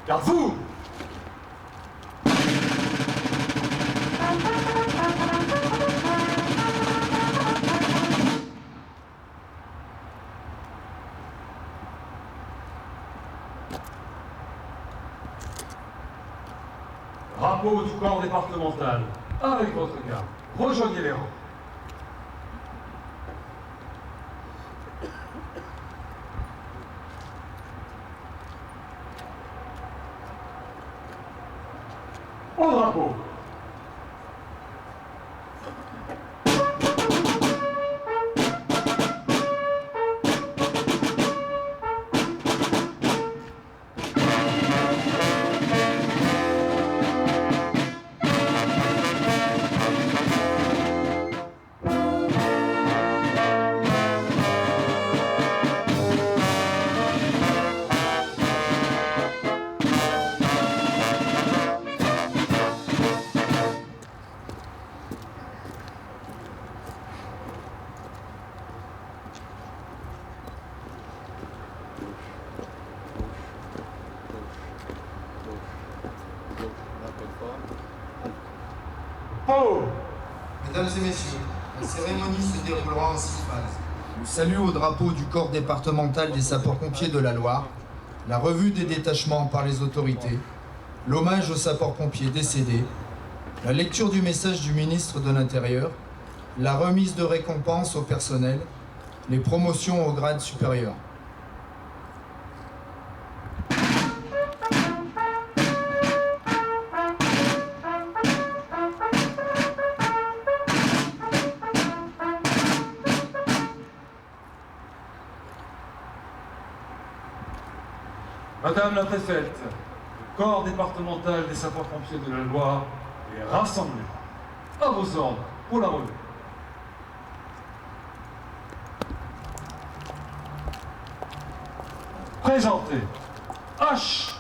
Garde-vous! Drapeau du corps départemental, avec votre garde, rejoignez les rangs. Au drapeau. Oh. Mesdames et messieurs, la cérémonie se déroulera en 6 phases. Le salut au drapeau du corps départemental des sapeurs-pompiers de la Loire, la revue des détachements par les autorités, l'hommage aux sapeurs-pompiers décédés, la lecture du message du ministre de l'Intérieur, la remise de récompenses au personnel, les promotions au grade supérieur. Madame la préfète, le corps départemental des sapeurs-pompiers de la Loire est rassemblé. À vos ordres pour la revue. Présentez H.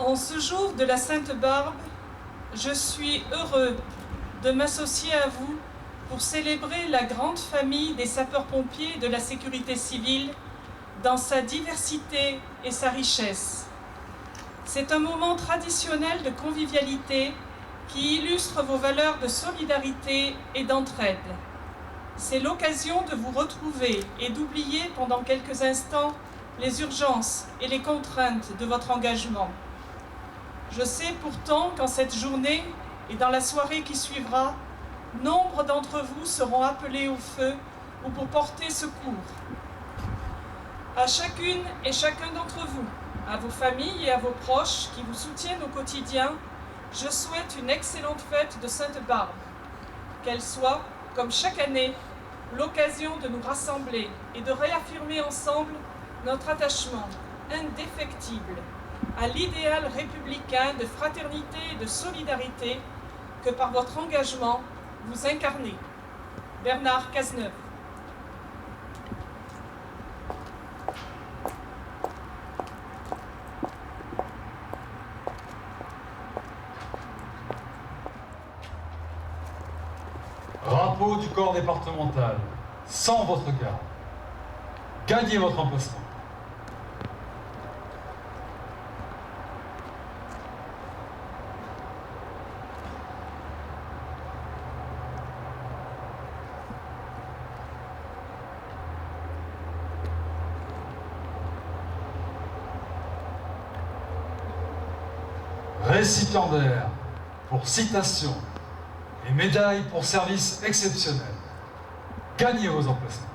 En ce jour de la Sainte Barbe, je suis heureux de m'associer à vous pour célébrer la grande famille des sapeurs-pompiers de la sécurité civile dans sa diversité et sa richesse. C'est un moment traditionnel de convivialité qui illustre vos valeurs de solidarité et d'entraide. C'est l'occasion de vous retrouver et d'oublier pendant quelques instants les urgences et les contraintes de votre engagement. Je sais pourtant qu'en cette journée et dans la soirée qui suivra, nombre d'entre vous seront appelés au feu ou pour porter secours. À chacune et chacun d'entre vous, à vos familles et à vos proches qui vous soutiennent au quotidien, je souhaite une excellente fête de Sainte-Barbe. Qu'elle soit, comme chaque année, l'occasion de nous rassembler et de réaffirmer ensemble notre attachement indéfectible à l'idéal républicain de fraternité et de solidarité que par votre engagement vous incarnez. Bernard Cazeneuve. Drapeau du corps départemental, sans votre garde. Gagnez votre emplacement. Récipiendaire pour citation et médaille pour service exceptionnel. Gagnez vos emplacements.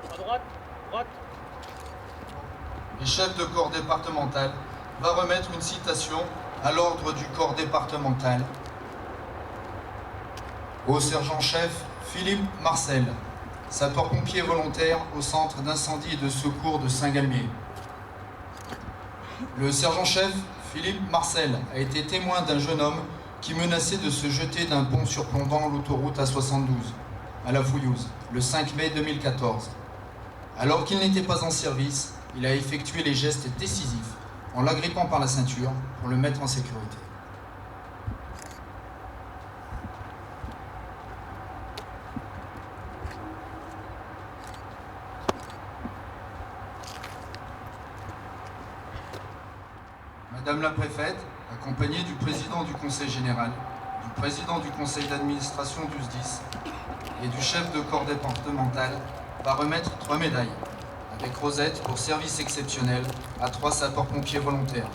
À droite, droite. Le chef de corps départemental va remettre une citation à l'ordre du corps départemental au sergent-chef Philippe Marcel, sapeur-pompier volontaire au centre d'incendie et de secours de Saint-Galmier. Le sergent-chef Philippe Marcel a été témoin d'un jeune homme qui menaçait de se jeter d'un pont surplombant l'autoroute A72 à la Fouillouse le 5 mai 2014. Alors qu'il n'était pas en service, il a effectué les gestes décisifs en l'agrippant par la ceinture pour le mettre en sécurité. Madame la préfète, accompagnée du président du conseil général, du président du conseil d'administration du SDIS et du chef de corps départemental, va remettre 3 médailles, avec rosette pour service exceptionnel à 3 sapeurs-pompiers volontaires,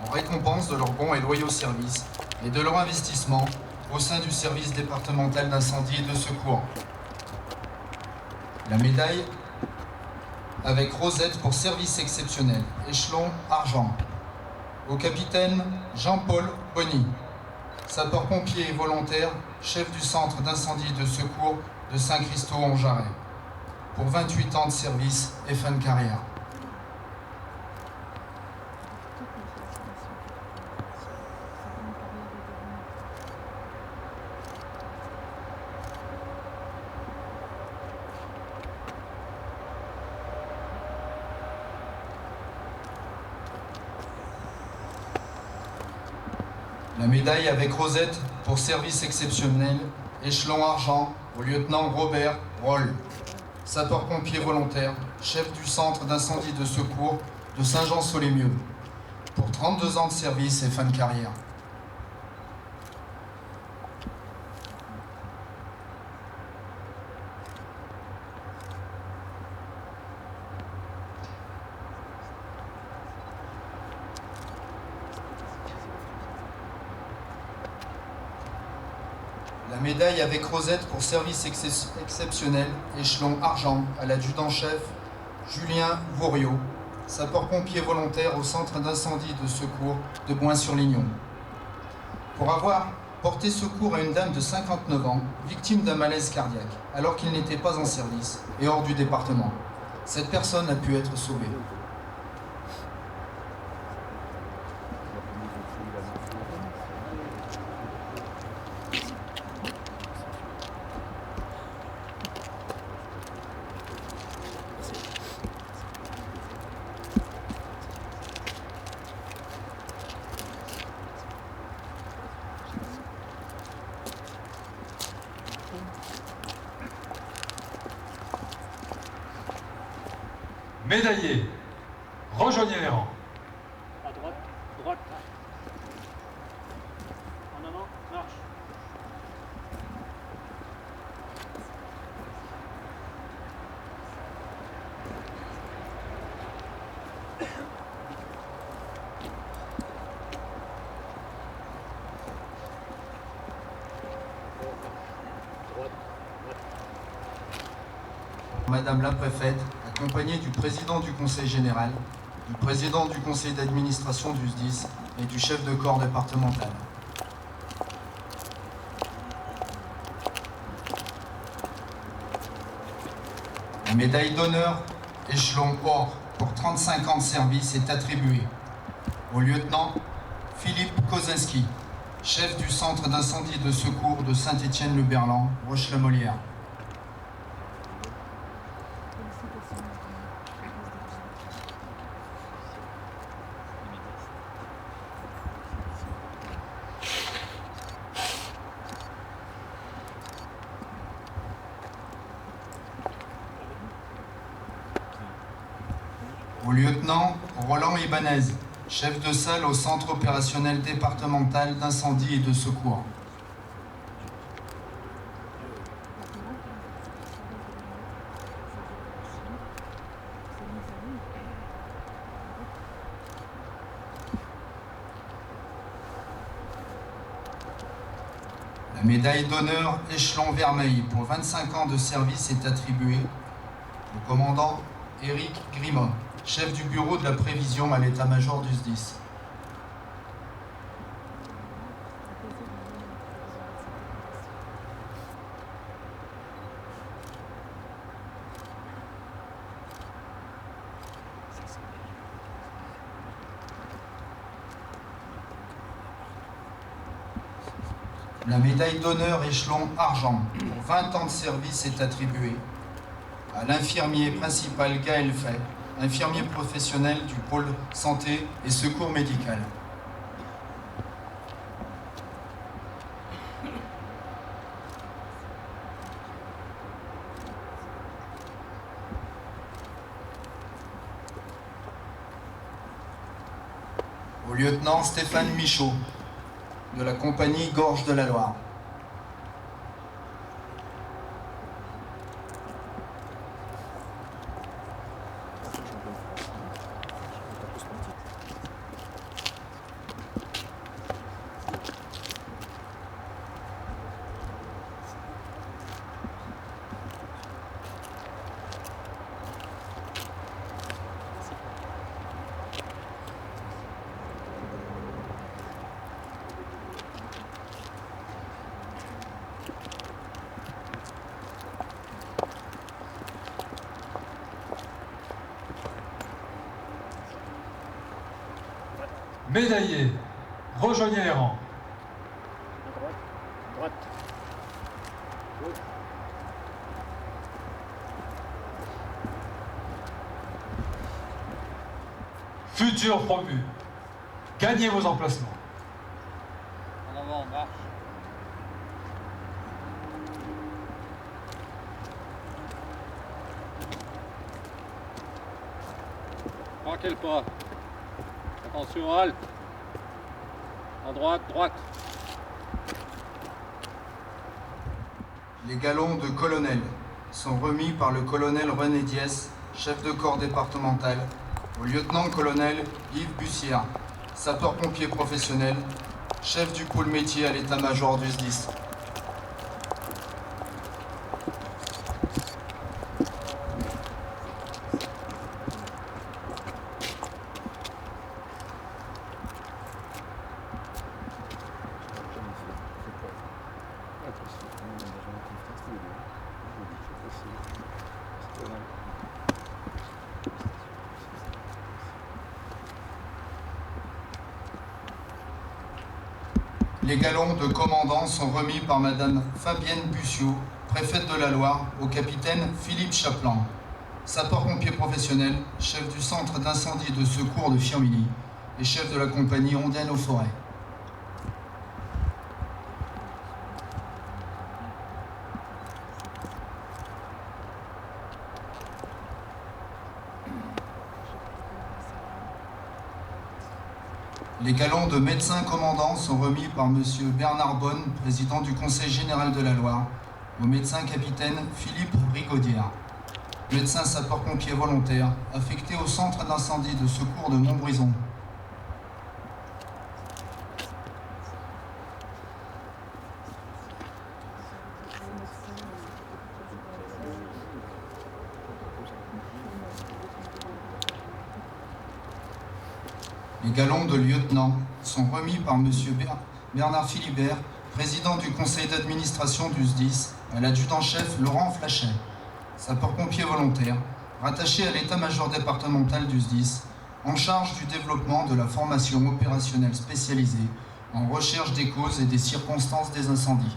en récompense de leur bon et loyaux service et de leur investissement au sein du service départemental d'incendie et de secours. La médaille avec rosette pour service exceptionnel, échelon argent, au capitaine Jean-Paul Bonny, sapeur-pompier volontaire, chef du centre d'incendie et de secours de Saint-Christo-en-Jarret, pour 28 ans de service et fin de carrière. La médaille avec rosette pour service exceptionnel, échelon argent, au lieutenant Robert Roll, sapeur-pompier volontaire, chef du centre d'incendie de secours de Saint-Jean-sur-les-Mieux, pour 32 ans de service et fin de carrière. La médaille avec rosette pour service exceptionnel, échelon argent, à l'adjudant-chef Julien Vouriot, sapeur-pompier volontaire au centre d'incendie et de secours de Boin-sur-Lignon, pour avoir porté secours à une dame de 59 ans, victime d'un malaise cardiaque, alors qu'il n'était pas en service et hors du département. Cette personne a pu être sauvée. Médaillés, rejoignez les rangs. À droite, droite. En avant, marche. Madame la préfète, accompagnée du président du conseil général, du président du conseil d'administration du SDIS et du chef de corps départemental. La médaille d'honneur échelon or pour 35 ans de service est attribuée au lieutenant Philippe Kozinski, chef du centre d'incendie et de secours de Saint-Étienne-le-Berlan, Roche-la-Molière. Au lieutenant Roland Ibanez, chef de salle au centre opérationnel départemental d'incendie et de secours. La médaille d'honneur échelon vermeil pour 25 ans de service est attribuée au commandant Éric Grimaud, chef du bureau de la prévision à l'état-major du SDIS. La médaille d'honneur échelon argent pour 20 ans de service est attribuée à l'infirmier principal Gaël Fay, infirmier professionnel du pôle santé et secours médical. Au lieutenant Stéphane Michaud, de la compagnie Gorge de la Loire. Médaillés, rejoignez les rangs. À droite, droite. Gauche. Futurs promus, gagnez vos emplacements. En avant, marche. Manquez le pas. Attention, halte. En droite, droite. Les galons de colonel sont remis par le colonel René Diès, chef de corps départemental, au lieutenant-colonel Yves Bussière, sapeur-pompier professionnel, chef du pôle métier à l'état-major du SDIS. Les galons de commandant sont remis par Madame Fabienne Bussiot, préfète de la Loire, au capitaine Philippe Chaplan, sapeur-pompier professionnel, chef du centre d'incendie et de secours de Firminy et chef de la compagnie Ondaine aux Forêts. Les galons de médecin commandant sont remis par M. Bernard Bonne, président du Conseil général de la Loire, au médecin capitaine Philippe Rigaudière, médecin sapeur-pompier volontaire, affecté au centre d'incendie de secours de Montbrison. Les galons de lieutenant sont remis par M. Bernard Philibert, président du conseil d'administration du SDIS, à l'adjudant-chef Laurent Flachet, sapeur-pompier volontaire, rattaché à l'état-major départemental du SDIS, en charge du développement de la formation opérationnelle spécialisée en recherche des causes et des circonstances des incendies.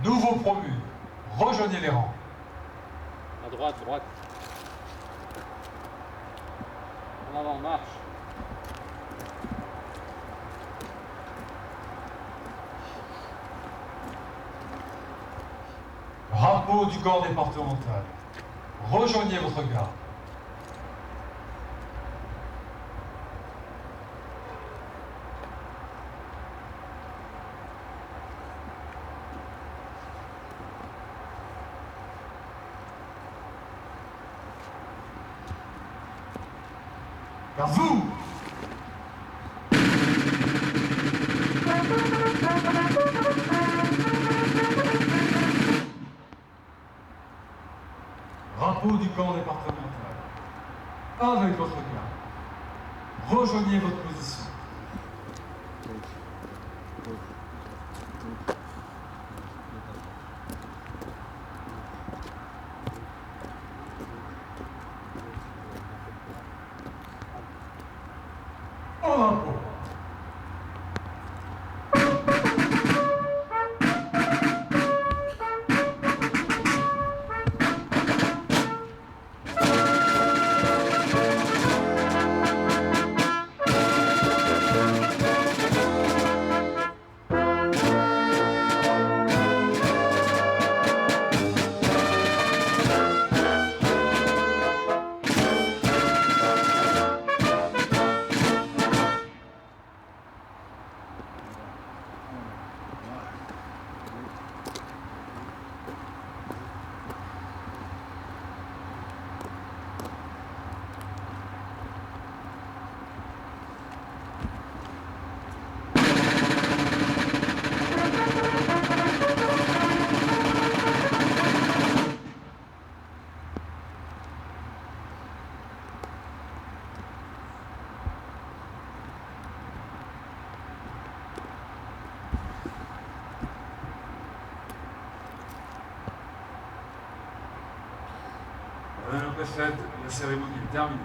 Nouveau promu, rejoignez les rangs. À droite, droite. En avant, marche. Drapeau du corps départemental, rejoignez votre garde. Car vous, drapeau du corps départemental, avec votre garde, rejoignez votre position. Au drapeau. Madame la préfète, la cérémonie est terminée.